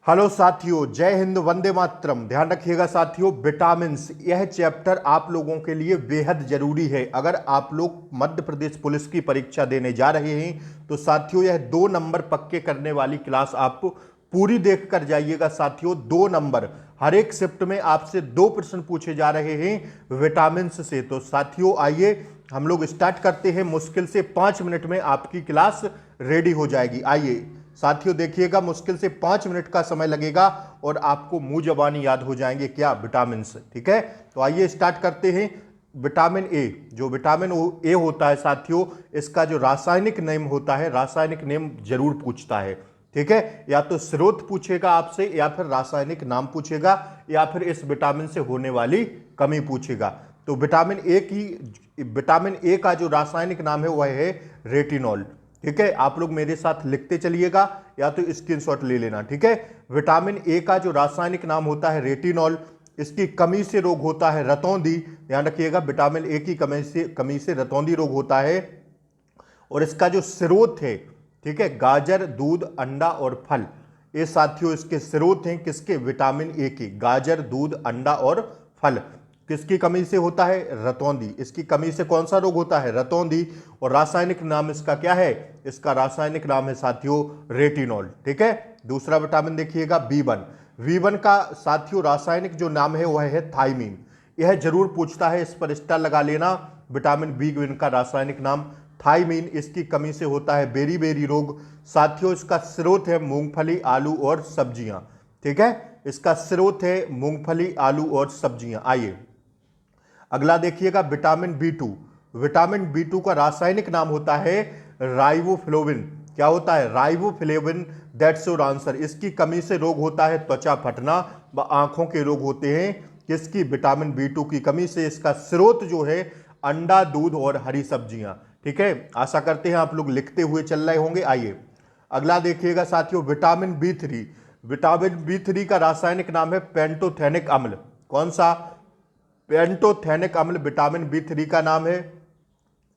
Hello साथियों, जय हिंद, वंदे मातरम। ध्यान रखिएगा साथियों, विटामिन्स यह चैप्टर आप लोगों के लिए बेहद जरूरी है। अगर आप लोग मध्य प्रदेश पुलिस की परीक्षा देने जा रहे हैं तो साथियों यह 2 नंबर पक्के करने वाली क्लास आप पूरी देख कर जाइएगा। साथियों 2 नंबर हर एक शिफ्ट में आपसे 2 प्रश्न पूछे जा रहे हैं विटामिन्स से। तो साथियों आइए हम लोग स्टार्ट करते हैं। मुश्किल से 5 मिनट में आपकी क्लास रेडी हो जाएगी। आइए साथियों देखिएगा, मुश्किल से 5 मिनट का समय लगेगा और आपको मुंह जबानी याद हो जाएंगे क्या, विटामिन से। ठीक है, तो आइए स्टार्ट करते हैं। विटामिन ए, जो विटामिन ए होता है साथियों, इसका जो रासायनिक नेम होता है, रासायनिक नेम जरूर पूछता है। ठीक है, या तो स्रोत पूछेगा आपसे, या फिर रासायनिक नाम पूछेगा, या फिर इस विटामिन से होने वाली कमी पूछेगा। तो विटामिन ए का जो रासायनिक नाम है वह है रेटिनॉल। ठीक है, आप लोग मेरे साथ लिखते चलिएगा या तो स्क्रीनशॉट ले लेना। ठीक है, विटामिन ए का जो रासायनिक नाम होता है रेटिनॉल। इसकी कमी से रोग होता है रतौंधी। ध्यान रखिएगा, विटामिन ए की कमी से रतौंधी रोग होता है। और इसका जो स्रोत है, ठीक है, गाजर, दूध, अंडा और फल, ये साथियों इसके स्रोत हैं किसके, विटामिन ए के। गाजर, दूध, अंडा और फल किसकी कमी से होता है, रतौंधी। इसकी कमी से कौन सा रोग होता है, रतौंधी। और रासायनिक नाम इसका क्या है, इसका रासायनिक नाम है साथियों रेटिनॉल। ठीक है, दूसरा विटामिन देखिएगा बी1। बी1 का साथियों रासायनिक जो नाम है वह है थायमीन। यह जरूर पूछता है, इस पर स्टार लगा लेना। विटामिन बी1 का रासायनिक नाम थायमीन। इसकी कमी से होता है बेरी बेरी रोग। साथियों इसका स्रोत है मूंगफली, आलू और सब्जियां। ठीक है, इसका स्रोत है मूंगफली, आलू और सब्जियां। आइए अगला देखिएगा विटामिन बी2। विटामिन बी2 का रासायनिक नाम होता है राइबोफ्लेविन। क्या होता है, राइबोफ्लेविन। That's your answer. इसकी कमी से रोग होता है त्वचा फटना व आंखों के रोग होते हैं किसकी, विटामिन बी2 की कमी से। इसका स्रोत जो है अंडा, दूध और हरी सब्जियां। ठीक है, आशा करते हैं आप लोग लिखते हुए चल रहे होंगे। आइए अगला देखिएगा साथियों विटामिन बी3। विटामिन बी3 का रासायनिक नाम है पेंटोथेनिक अम्ल। कौन सा, पेंटोथेनिक अम्ल विटामिन बी3 का नाम है।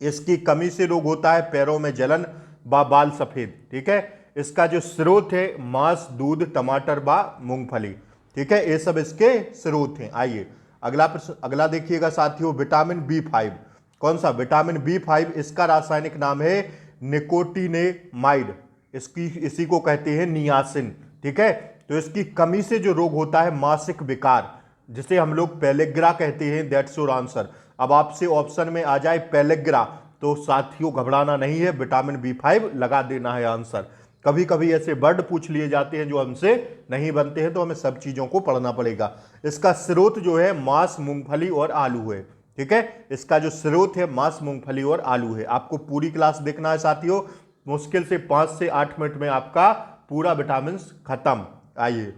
इसकी कमी से रोग होता है पैरों में जलन व बाल सफेद। ठीक है, इसका जो स्रोत है मांस, दूध, टमाटर व मूंगफली। ठीक है, ये सब इसके स्रोत हैं। आइए अगला प्रश्न, अगला देखिएगा साथियों विटामिन बी5। कौन सा, विटामिन बी5। इसका रासायनिक नाम है निकोटिनेमाइड। इसी को कहते हैं नियासिन। ठीक है, तो इसकी कमी से जो रोग होता है मासिक विकार, जिसे हम लोग पेलेग्रा कहते हैं। That's your answer. अब आपसे ऑप्शन में आ जाए पेलेग्रा तो साथियों घबराना नहीं है, विटामिन बी5 लगा देना है आंसर। कभी कभी ऐसे वर्ड पूछ लिए जाते हैं जो हमसे नहीं बनते हैं, तो हमें सब चीजों को पढ़ना पड़ेगा। इसका स्रोत जो है मांस, मूंगफली और आलू है। ठीक है, इसका जो स्रोत है मांस, मूंगफली और आलू है। आपको पूरी क्लास देखना है साथियों। मुश्किल से 5 से 8 मिनट में आपका पूरा विटामिन खत्म। आइए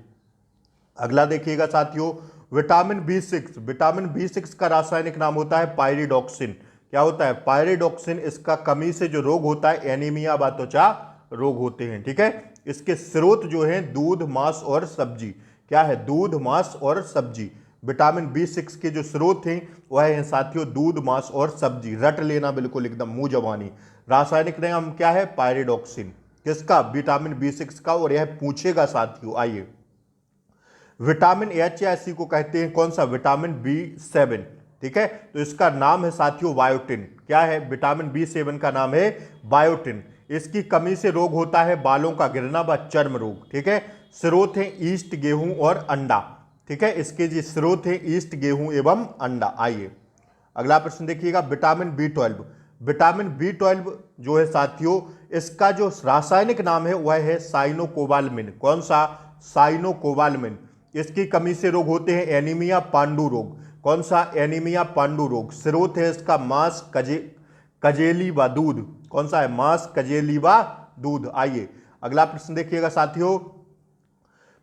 अगला देखिएगा साथियों विटामिन बी6। विटामिन बी6 का रासायनिक नाम होता है पायरिडॉक्सिन। क्या होता है, पायरिडॉक्सिन। इसका कमी से जो रोग होता है एनीमिया व त्वचा रोग होते हैं। ठीक है, इसके स्रोत जो है दूध, मांस और सब्जी। क्या है, दूध, मांस और सब्जी। विटामिन बी6 के जो स्रोत हैं वह है साथियों दूध, मांस और सब्जी। रट लेना बिल्कुल एकदम मुंह जबानी। रासायनिक नाम क्या है, पायरिडॉक्सिन। किसका, विटामिन बी6 का। और यह पूछेगा साथियों। आइए विटामिन एच या इसी को कहते हैं कौन सा, विटामिन बी7। ठीक है, तो इसका नाम है साथियों बायोटिन। क्या है, विटामिन बी7 का नाम है बायोटिन। इसकी कमी से रोग होता है बालों का गिरना व चर्म रोग। ठीक है, स्रोत है ईस्ट, गेहूं और अंडा। ठीक है, इसके जो स्रोत है ईस्ट, गेहूं एवं अंडा। आइए अगला प्रश्न देखिएगा विटामिन बी12। विटामिन बी12 जो है साथियों, इसका जो रासायनिक नाम है वह है साइनोकोबालमिन। कौन सा, साइनोकोबालमिन। इसकी कमी से रोग होते हैं एनीमिया, पांडु रोग। कौन सा, एनीमिया, पांडु रोग। स्रोत है इसका मांस, कजेली व दूध। कौन सा है, मांस, कजेली व दूध। आइए अगला प्रश्न देखिएगा साथियों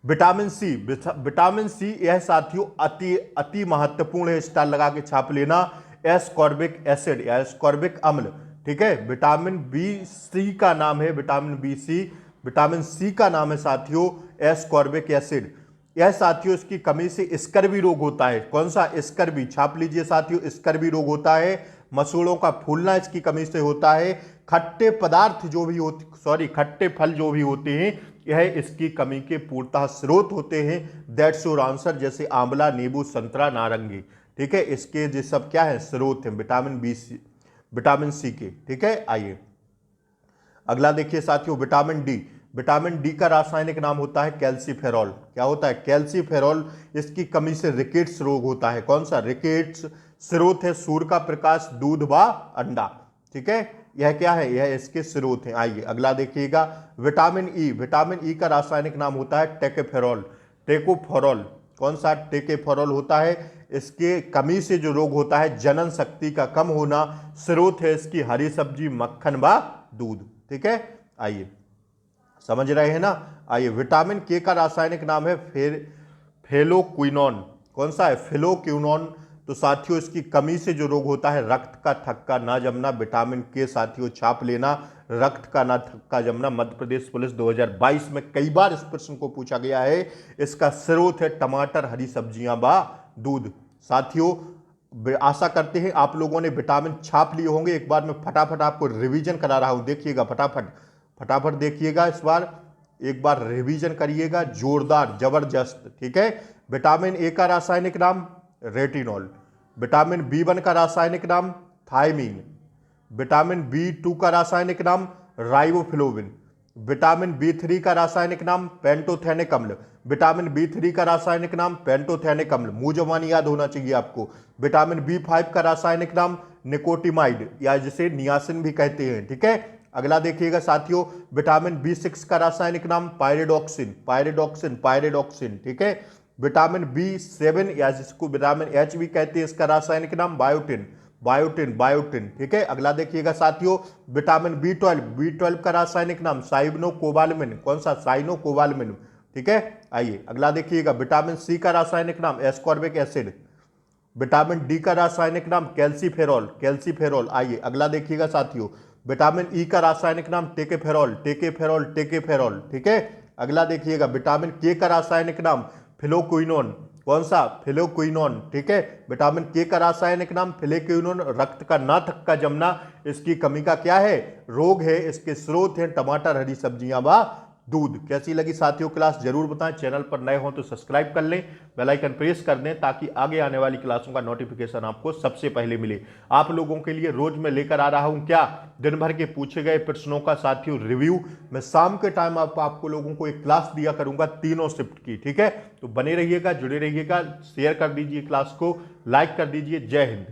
विटामिन सी। विटामिन सी यह साथियों अति अति महत्वपूर्ण है, स्टार लगा के छाप लेना। एस्कॉर्बिक एसिड या एस्कॉर्बिक अम्ल। ठीक है, विटामिन बी सी का नाम है vitamin B C. Vitamin C का नाम है साथियों एस्कॉर्बिक एसिड। यह साथियों इसकी कमी से स्कर्वी रोग होता है। कौन सा, स्कर्वी। छाप लीजिए साथियों, स्कर्वी रोग होता है। मसूड़ों का फूलना इसकी कमी से होता है। खट्टे पदार्थ जो भी होते, सॉरी, खट्टे फल जो भी होते हैं यह इसकी कमी के पूर्णतः स्रोत होते हैं। That's your answer. जैसे आंवला, नींबू, संतरा, नारंगी, ठीक है, इसके जो सब क्या है, स्रोत हैं विटामिन सी के, ठीक है। आइए अगला देखिए साथियों, विटामिन डी। विटामिन डी का रासायनिक नाम होता है कैल्सीफेरॉल। क्या होता है, कैल्सीफेरॉल। इसकी कमी से रिकेट्स रोग होता है। कौन सा, रिकेट्स। स्रोत है सूर्य का प्रकाश, दूध व अंडा, ठीक है। यह क्या है, यह इसके स्रोत हैं। आइए अगला देखिएगा, विटामिन ई। विटामिन ई का रासायनिक नाम होता है टेकोफेरॉल। टेकोफेरॉल, कौन सा, टेकोफेरॉल होता है। इसके कमी से जो रोग होता है, जनन शक्ति का कम होना। स्रोत है इसकी हरी सब्जी, मक्खन व दूध, ठीक है। आइए समझ रहे हैं ना। आइए विटामिन के का रासायनिक नाम है फेलोक्विनोन। कौन सा है, फेलोक्विनोन। तो साथियों इसकी कमी से जो रोग होता है, रक्त का थक्का ना जमना। विटामिन के साथियों छाप लेना, रक्त का ना थक्का जमना। मध्य प्रदेश पुलिस 2022 में कई बार इस प्रश्न को पूछा गया है। इसका स्रोत है टमाटर, हरी सब्जियां व दूध। साथियों आशा करते हैं आप लोगों ने विटामिन छाप लिए होंगे। एक बार मैं फटाफट आपको रिवीजन करा रहा हूं, देखिएगा फटाफट देखिएगा। इस बार एक बार रिवीजन करिएगा, जोरदार जबरदस्त, ठीक है। विटामिन ए का रासायनिक नाम रेटिनॉल। विटामिन बी1 का रासायनिक नाम थायमीन। विटामिन बी2 का रासायनिक नाम राइबोफ्लोविन। विटामिन बी3 का रासायनिक नाम पेंटोथेनिक अम्ल। विटामिन बी3 का रासायनिक नाम पेंटोथेनिक अम्ल, मुंह जबानी याद होना चाहिए आपको। विटामिन बी5 का रासायनिक नाम निकोटिमाइड, या जिसे नियासिन भी कहते हैं, ठीक है। अगला देखिएगा साथियों, विटामिन बी6 का रासायनिक नाम पायरिडॉक्सिन, ठीक है। विटामिन बी7 या जिसको विटामिन एच भी कहते हैं, इसका रासायनिक नाम बायोटिन, ठीक है। अगला देखिएगा साथियों, विटामिन बी12 का रासायनिक नाम साइनोकोबालामिन। कौन सा, साइनोकोबालामिन, ठीक है। आइए अगला देखिएगा, विटामिन सी का रासायनिक नाम एस्कॉर्बिक एसिड। विटामिन डी का रासायनिक नाम कैल्सीफेरॉल। आइए अगला देखिएगा साथियों, विटामिन ई का रासायनिक नाम टेकेफेरॉल, ठीक है। अगला देखिएगा, विटामिन के का रासायनिक नाम फिलोक्विनोन। कौन सा, फिलोक्विनोन, ठीक है। विटामिन के का रासायनिक नाम फिलोक्विनोन। रक्त का ना थक्का जमना इसकी कमी का क्या है, रोग है। इसके स्रोत हैं टमाटर, हरी सब्जियां व दूध। कैसी लगी साथियों क्लास जरूर बताएं। चैनल पर नए हो तो सब्सक्राइब कर लें, बेल आइकन प्रेस कर दें, ताकि आगे आने वाली क्लासों का नोटिफिकेशन आपको सबसे पहले मिले। आप लोगों के लिए रोज मैं लेकर आ रहा हूं क्या, दिन भर के पूछे गए प्रश्नों का साथियों रिव्यू। मैं शाम के टाइम आपको लोगों को एक क्लास दिया करूंगा तीनों शिफ्ट की, ठीक है। तो बने रहिएगा, जुड़े रहिएगा, शेयर कर दीजिए क्लास को, लाइक कर दीजिए। जय हिंद।